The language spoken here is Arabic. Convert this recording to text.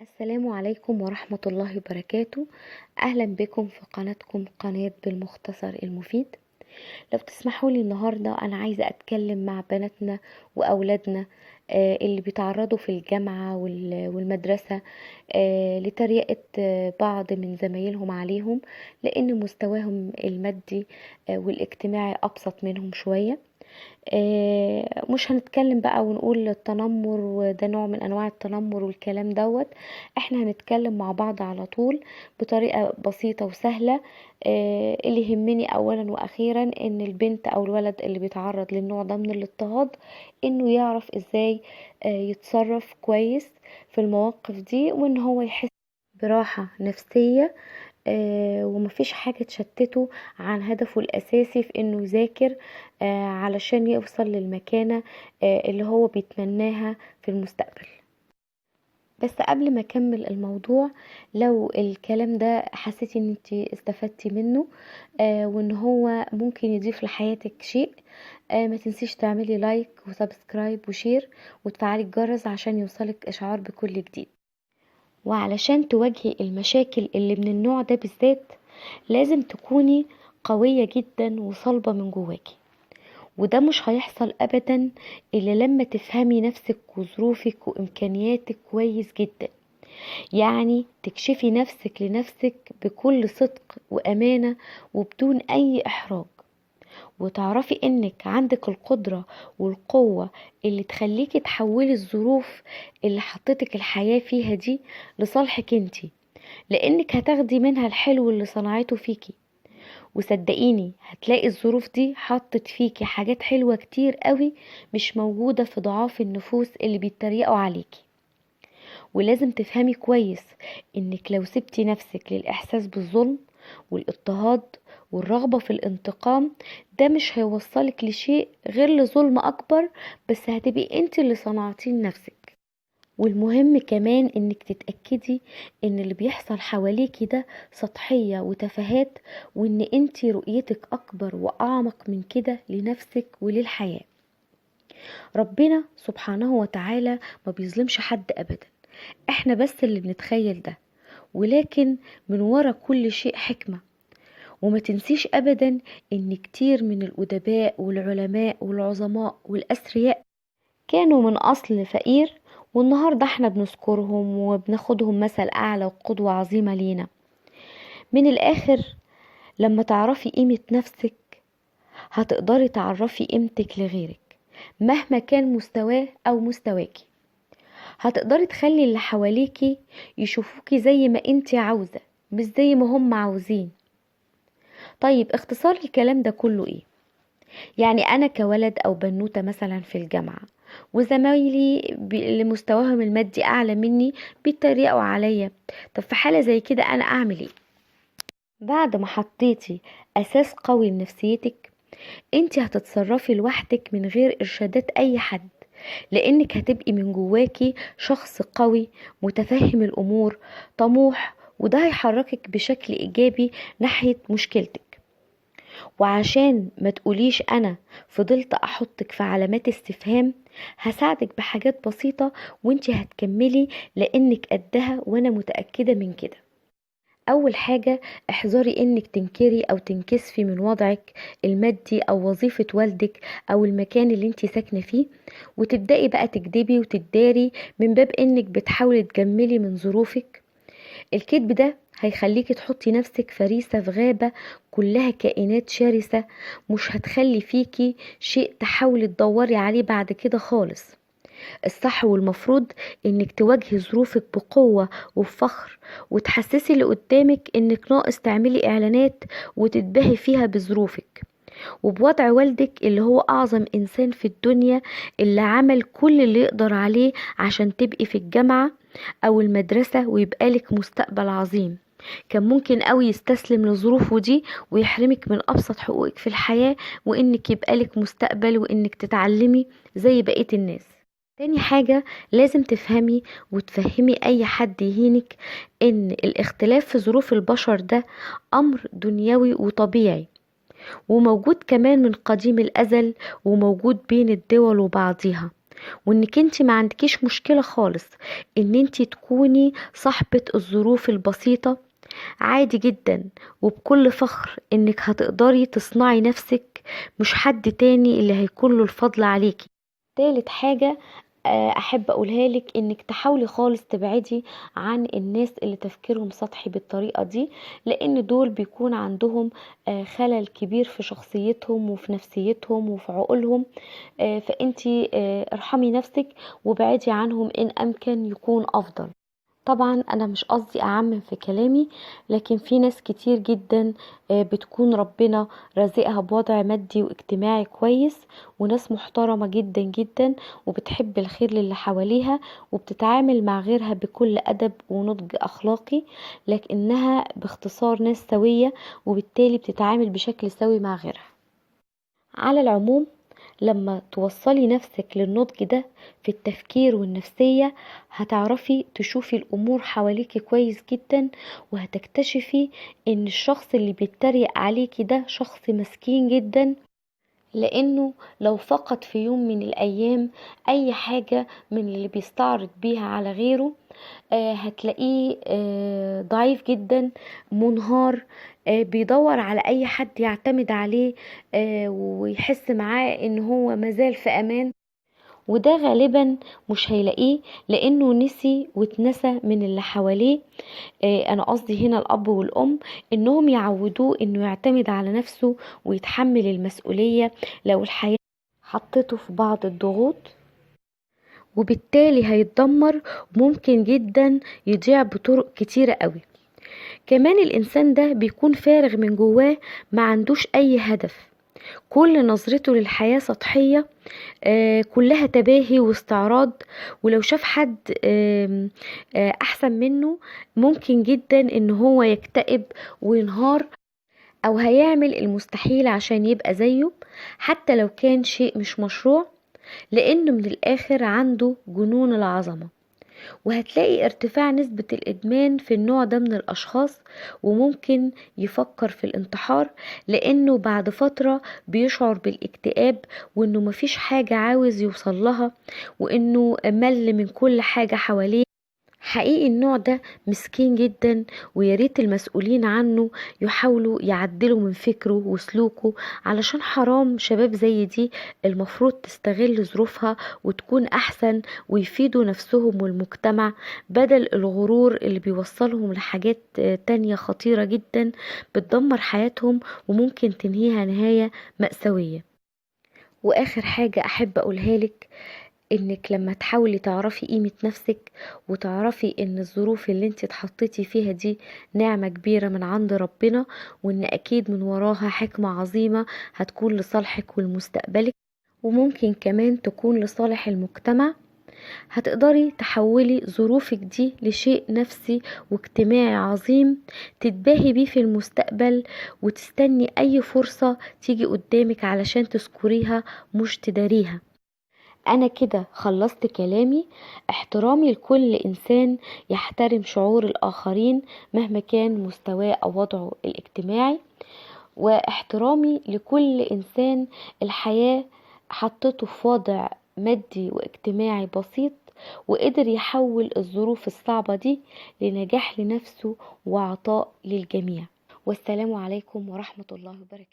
السلام عليكم ورحمة الله وبركاته. أهلا بكم في قناتكم قناة بالمختصر المفيد. لو تسمحوا لي النهاردة أنا عايزة أتكلم مع بناتنا وأولادنا اللي بيتعرضوا في الجامعة والمدرسة لتريقة بعض من زمايلهم عليهم، لأن مستواهم المادي والاجتماعي أبسط منهم شوية. مش هنتكلم بقى ونقول التنمر وده نوع من انواع التنمر والكلام دوت. احنا هنتكلم مع بعض على طول بطريقة بسيطة وسهلة. اللي يهمني اولا واخيرا ان البنت او الولد اللي بيتعرض للنوع ده من الاضطهاد انه يعرف ازاي يتصرف كويس في المواقف دي، وان هو يحس براحة نفسية ومفيش حاجة تشتته عن هدفه الأساسي في إنه يذاكر علشان يوصل للمكانة اللي هو بيتمناها في المستقبل. بس قبل ما اكمل الموضوع، لو الكلام ده حسيتي ان انتي استفدتي منه وان هو ممكن يضيف لحياتك شيء، ما تنسيش تعملي لايك وسبسكرايب وشير وتفعلي الجرس عشان يوصلك اشعار بكل جديد. وعلشان تواجهي المشاكل اللي من النوع ده بالذات لازم تكوني قوية جدا وصلبة من جواكي، وده مش هيحصل ابدا الا لما تفهمي نفسك وظروفك وامكانياتك كويس جدا. يعني تكشفي نفسك لنفسك بكل صدق وامانة وبدون اي احراج، وتعرفي انك عندك القدرة والقوة اللي تخليكي تحولي الظروف اللي حطتك الحياة فيها دي لصالحك انتي، لانك هتاخدي منها الحلو اللي صنعته فيكي. وصدقيني هتلاقي الظروف دي حطت فيكي حاجات حلوة كتير قوي مش موجودة في ضعاف النفوس اللي بيتريقوا عليكي. ولازم تفهمي كويس انك لو سبتي نفسك للاحساس بالظلم والاضطهاد والرغبة في الانتقام، ده مش هيوصلك لشيء غير لظلم اكبر، بس هتبقي انت اللي صنعتيه لنفسك. والمهم كمان انك تتأكدي ان اللي بيحصل حواليكي ده سطحية وتفاهات، وان انتي رؤيتك اكبر واعمق من كده لنفسك وللحياة. ربنا سبحانه وتعالى ما بيظلمش حد ابدا، احنا بس اللي بنتخيل ده، ولكن من ورا كل شيء حكمة. وما تنسيش ابدا ان كتير من الادباء والعلماء والعظماء والاثرياء كانوا من اصل فقير، والنهاردة احنا بنذكرهم وبناخدهم مثل اعلى وقدوة عظيمة لينا. من الاخر، لما تعرفي قيمة نفسك هتقدري تعرفي قيمتك لغيرك مهما كان مستواه او مستواكي. هتقدري تخلي اللي حواليكي يشوفوكي زي ما انتي عاوزة، مش زي ما هم عاوزين. طيب اختصار الكلام ده كله ايه؟ يعني انا كولد او بنوتة مثلا في الجامعة، وزمايلي اللي مستواهم المادي اعلى مني بيتريقوا عليا. طب في حالة زي كده انا اعمل ايه؟ بعد ما حطيتي اساس قوي لنفسيتك، انت هتتصرفي لوحدك من غير ارشادات اي حد، لانك هتبقي من جواكي شخص قوي متفهم الامور طموح، وده هيحركك بشكل ايجابي ناحية مشكلتك. وعشان ما تقوليش انا فضلت احطك في علامات استفهام، هساعدك بحاجات بسيطة وانتي هتكملي لانك قدها وانا متأكدة من كده. اول حاجة، احذري انك تنكري او تنكسفي من وضعك المادي او وظيفة والدك او المكان اللي انتي ساكنة فيه، وتبدأي بقى تكدبي وتداري من باب انك بتحاولي تجملي من ظروفك. الكذب ده هيخليكي تحطي نفسك فريسة في غابة كلها كائنات شرسة، مش هتخلي فيكي شيء تحاولي تدوري عليه بعد كده خالص. الصح والمفروض انك تواجهي ظروفك بقوة وبفخر، وتحسسي اللي قدامك انك ناقص تعملي اعلانات وتتباهي فيها بظروفك وبوضع والدك اللي هو اعظم انسان في الدنيا، اللي عمل كل اللي يقدر عليه عشان تبقي في الجامعة او المدرسة ويبقى لك مستقبل عظيم. كان ممكن قوي يستسلم لظروفه دي ويحرمك من ابسط حقوقك في الحياة، وانك يبقى لك مستقبل وانك تتعلمي زي بقية الناس. تاني حاجة، لازم تفهمي وتفهمي اي حد يهينك ان الاختلاف في ظروف البشر ده امر دنيوي وطبيعي، وموجود كمان من قديم الازل، وموجود بين الدول وبعضها. وانك انت ما عندكيش مشكلة خالص ان انت تكوني صاحبة الظروف البسيطة. عادي جدا وبكل فخر انك هتقدري تصنعي نفسك، مش حد تاني اللي هيكون له الفضل عليكي. تالت حاجة احب اقولها لك انك تحاولي خالص تبعدي عن الناس اللي تفكيرهم سطحي بالطريقة دي، لان دول بيكون عندهم خلل كبير في شخصيتهم وفي نفسيتهم وفي عقولهم. فانتي ارحمي نفسك وابعدي عنهم ان امكن يكون افضل. طبعا انا مش قصدي اعمم في كلامي، لكن في ناس كتير جدا بتكون ربنا رزقها بوضع مادي واجتماعي كويس، وناس محترمة جدا جدا وبتحب الخير للي حواليها وبتتعامل مع غيرها بكل ادب ونضج اخلاقي، لكنها باختصار ناس سوية وبالتالي بتتعامل بشكل سوي مع غيرها. على العموم، لما توصلي نفسك للنضج ده في التفكير والنفسية، هتعرفي تشوفي الأمور حواليكي كويس جدا، وهتكتشفي ان الشخص اللي بيتريق عليكي ده شخص مسكين جدا، لانه لو فقد في يوم من الايام اي حاجة من اللي بيستعرض بيها على غيره، هتلاقيه ضعيف جدا، منهار، بيدور على اي حد يعتمد عليه ويحس معاه ان هو مازال في امان. وده غالبا مش هيلاقيه، لانه نسي واتنسى من اللي حواليه. انا قصدي هنا الاب والام، انهم يعودوه انه يعتمد على نفسه ويتحمل المسؤولية لو الحياة حطته في بعض الضغوط، وبالتالي هيتدمر وممكن جدا يضيع بطرق كتيرة قوي. كمان الانسان ده بيكون فارغ من جواه، ما عندوش اي هدف، كل نظرته للحياة سطحية، كلها تباهي واستعراض. ولو شاف حد احسن منه ممكن جدا ان هو يكتئب وينهار، او هيعمل المستحيل عشان يبقى زيه حتى لو كان شيء مش مشروع، لانه من الاخر عنده جنون العظمة. وهتلاقي ارتفاع نسبة الإدمان في النوع ده من الأشخاص، وممكن يفكر في الانتحار، لأنه بعد فترة بيشعر بالاكتئاب وأنه مفيش حاجة عاوز يوصلها، وأنه مل من كل حاجة حواليه. حقيقي النوع ده مسكين جدا، وياريت المسؤولين عنه يحاولوا يعدلوا من فكره وسلوكه، علشان حرام شباب زي دي المفروض تستغل ظروفها وتكون احسن ويفيدوا نفسهم والمجتمع، بدل الغرور اللي بيوصلهم لحاجات تانية خطيرة جدا بتدمر حياتهم وممكن تنهيها نهاية مأساوية. واخر حاجة احب اقولها لك، انك لما تحاولي تعرفي قيمة نفسك وتعرفي ان الظروف اللي انت اتحطيتي فيها دي نعمة كبيرة من عند ربنا، وان اكيد من وراها حكمة عظيمة هتكون لصالحك ولمستقبلك، وممكن كمان تكون لصالح المجتمع، هتقدري تحولي ظروفك دي لشيء نفسي واجتماعي عظيم تتباهي بيه في المستقبل، وتستني اي فرصة تيجي قدامك علشان تذكريها مش تداريها. انا كده خلصت كلامي. احترامي لكل انسان يحترم شعور الاخرين مهما كان مستواه او وضعه الاجتماعي، واحترامي لكل انسان الحياة حطته في وضع مادي واجتماعي بسيط وقدر يحول الظروف الصعبة دي لنجاح لنفسه وعطاء للجميع. والسلام عليكم ورحمة الله وبركاته.